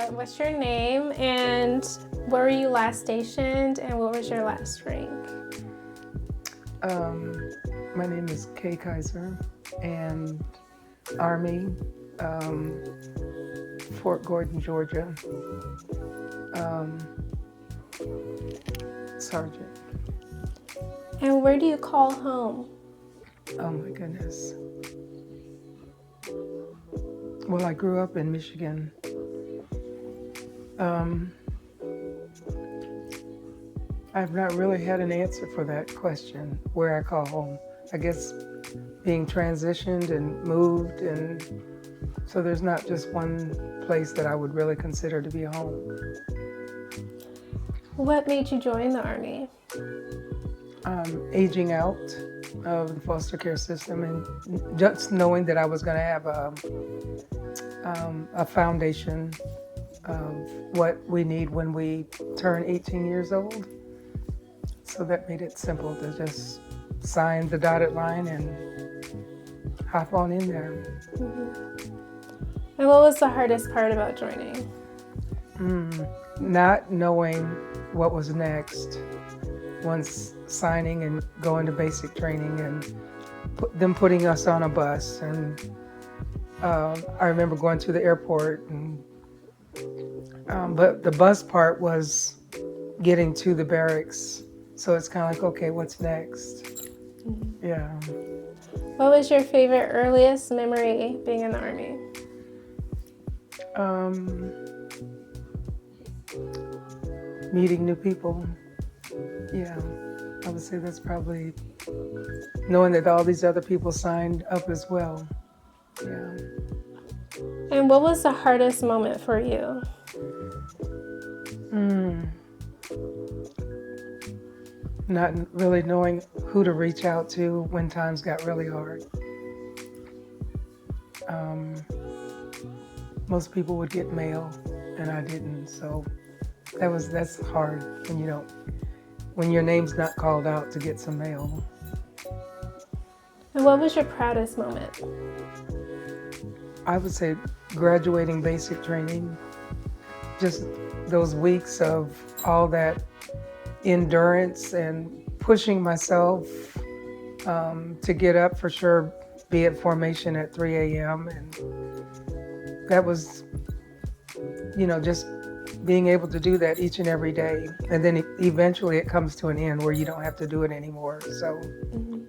What's your name and where were you last stationed and what was your last rank? My name is Kay Kaiser and Army, Fort Gordon, Georgia, Sergeant. And where do you call home? Oh my goodness. Well, I grew up in Michigan. I've not really had an answer for that question, where I call home. I guess being transitioned and moved, and so there's not just one place that I would really consider to be home. What made you join the Army? Aging out of the foster care system and just knowing that I was going to have a foundation of what we need when we turn 18 years old. So that made it simple to just sign the dotted line and hop on in there. Mm-hmm. And what was the hardest part about joining? Not knowing what was next. Once signing and going to basic training and them putting us on a bus. And I remember going to the airport, and but the bus part was getting to the barracks. So it's kind of like, okay, what's next? Mm-hmm. Yeah. What was your favorite earliest memory being in the Army? Meeting new people. Yeah, I would say that's probably knowing that all these other people signed up as well. Yeah. And what was the hardest moment for you? Not really knowing who to reach out to when times got really hard. Most people would get mail, and I didn't, so that's hard when your name's not called out to get some mail. And what was your proudest moment? I would say graduating basic training, just those weeks of all that endurance and pushing myself to get up for sure, be at formation at 3 a.m. And that was, just being able to do that each and every day. And then eventually it comes to an end where you don't have to do it anymore. So. Mm-hmm.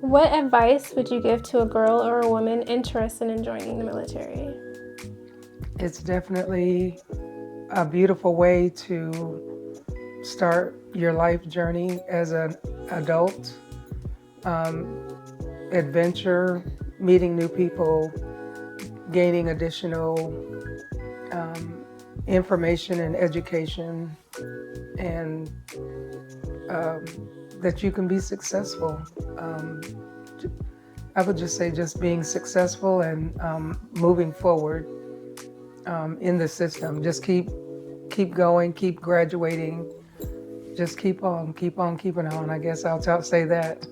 What advice would you give to a girl or a woman interested in joining the military? It's definitely a beautiful way to start your life journey as an adult. Adventure, meeting new people, gaining additional information and education, and that you can be successful. I would just say just being successful and moving forward in the system. Just keep going, keep graduating, just keep on keeping on. I guess I'll say that.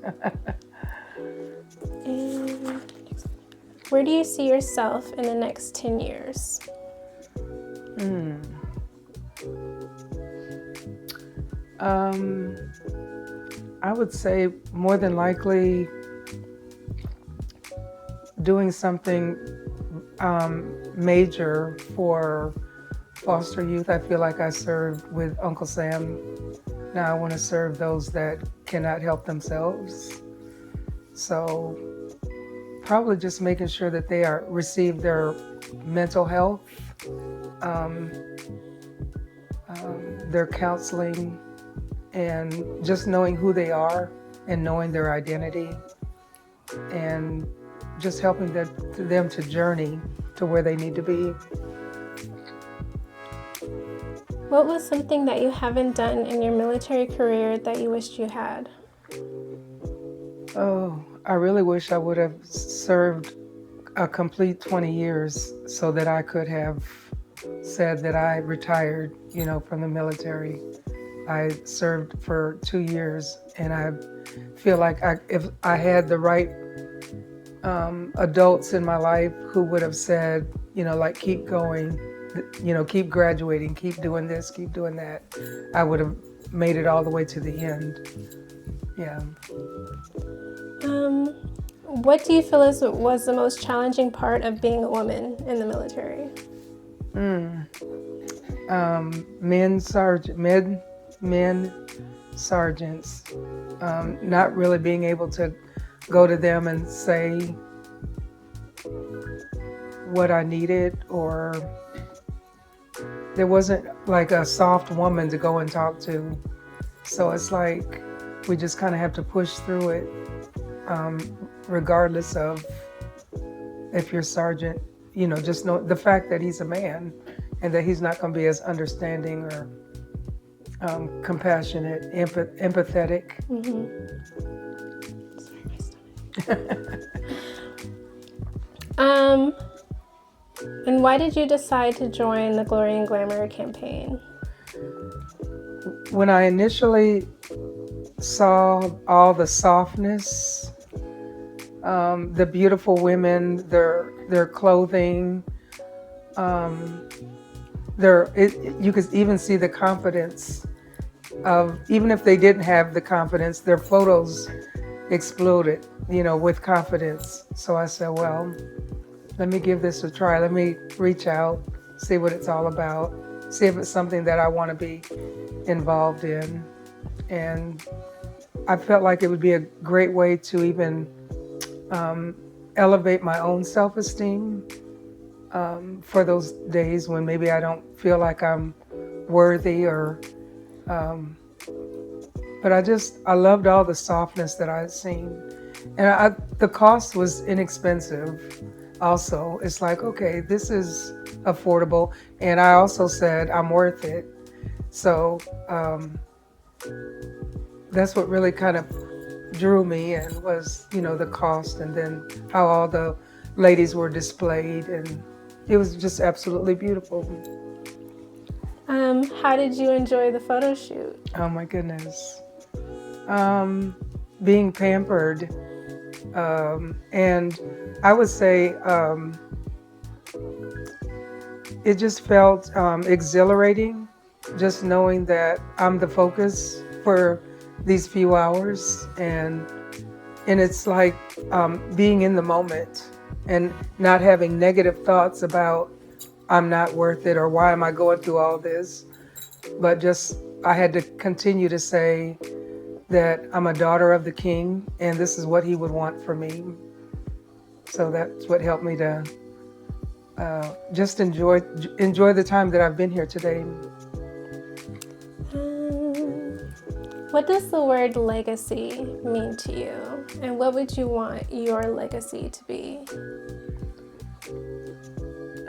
And where do you see yourself in the next 10 years? I would say more than likely doing something major for foster youth. I feel like I served with Uncle Sam. Now I want to serve those that cannot help themselves. So probably just making sure that they receive their mental health, their counseling, and just knowing who they are and knowing their identity, and just helping them to journey to where they need to be. What was something that you haven't done in your military career that you wished you had? Oh, I really wish I would have served a complete 20 years so that I could have said that I retired, from the military. I served for 2 years, and I feel like if I had the right adults in my life who would have said, like keep going, keep graduating, keep doing this, keep doing that, I would have made it all the way to the end. Yeah. What do you feel was the most challenging part of being a woman in the military? Men sergeants, not really being able to go to them and say what I needed, or there wasn't like a soft woman to go and talk to. So it's like we just kind of have to push through it, regardless of if you're sergeant, just know the fact that he's a man and that he's not going to be as understanding or compassionate, empathetic. And why did you decide to join the Glory and Glamour campaign? When I initially saw all the softness, the beautiful women, their clothing, you could even see the confidence of, even if they didn't have the confidence, their photos exploded, with confidence. So I said, well, let me give this a try. Let me reach out, see what it's all about, see if it's something that I want to be involved in. And I felt like it would be a great way to even elevate my own self-esteem for those days when maybe I don't feel like I'm worthy, or but I loved all the softness that I had seen. And the cost was inexpensive also. It's like, okay, this is affordable. And I also said, I'm worth it. So that's what really kind of drew me in, was, the cost, and then how all the ladies were displayed. And it was just absolutely beautiful. How did you enjoy the photo shoot? Oh my goodness. Being pampered. And I would say it just felt exhilarating, just knowing that I'm the focus for these few hours. And it's like being in the moment and not having negative thoughts about I'm not worth it, or why am I going through all this, but just I had to continue to say that I'm a daughter of the King and this is what he would want for me. So that's what helped me to just enjoy the time that I've been here today. What does the word legacy mean to you? And what would you want your legacy to be?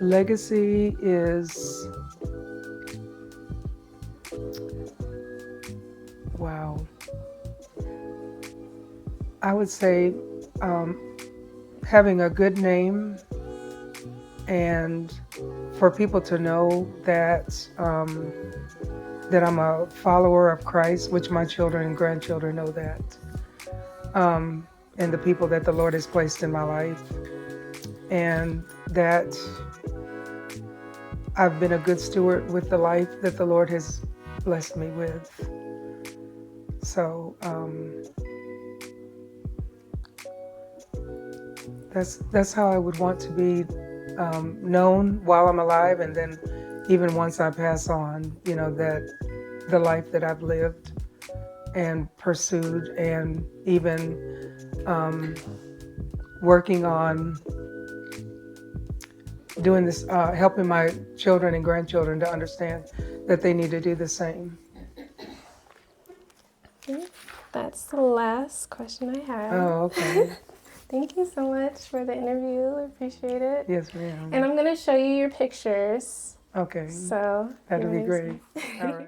Legacy is, wow. I would say having a good name, and for people to know that that I'm a follower of Christ, which my children and grandchildren know that, and the people that the Lord has placed in my life, and that I've been a good steward with the life that the Lord has blessed me with. So that's how I would want to be known while I'm alive, and then even once I pass on, that the life that I've lived and pursued, and even working on doing this, helping my children and grandchildren to understand that they need to do the same. That's the last question I have. Oh, okay. Thank you so much for the interview. I appreciate it. Yes, ma'am. And I'm going to show you your pictures. Okay. So That'd be great. All right.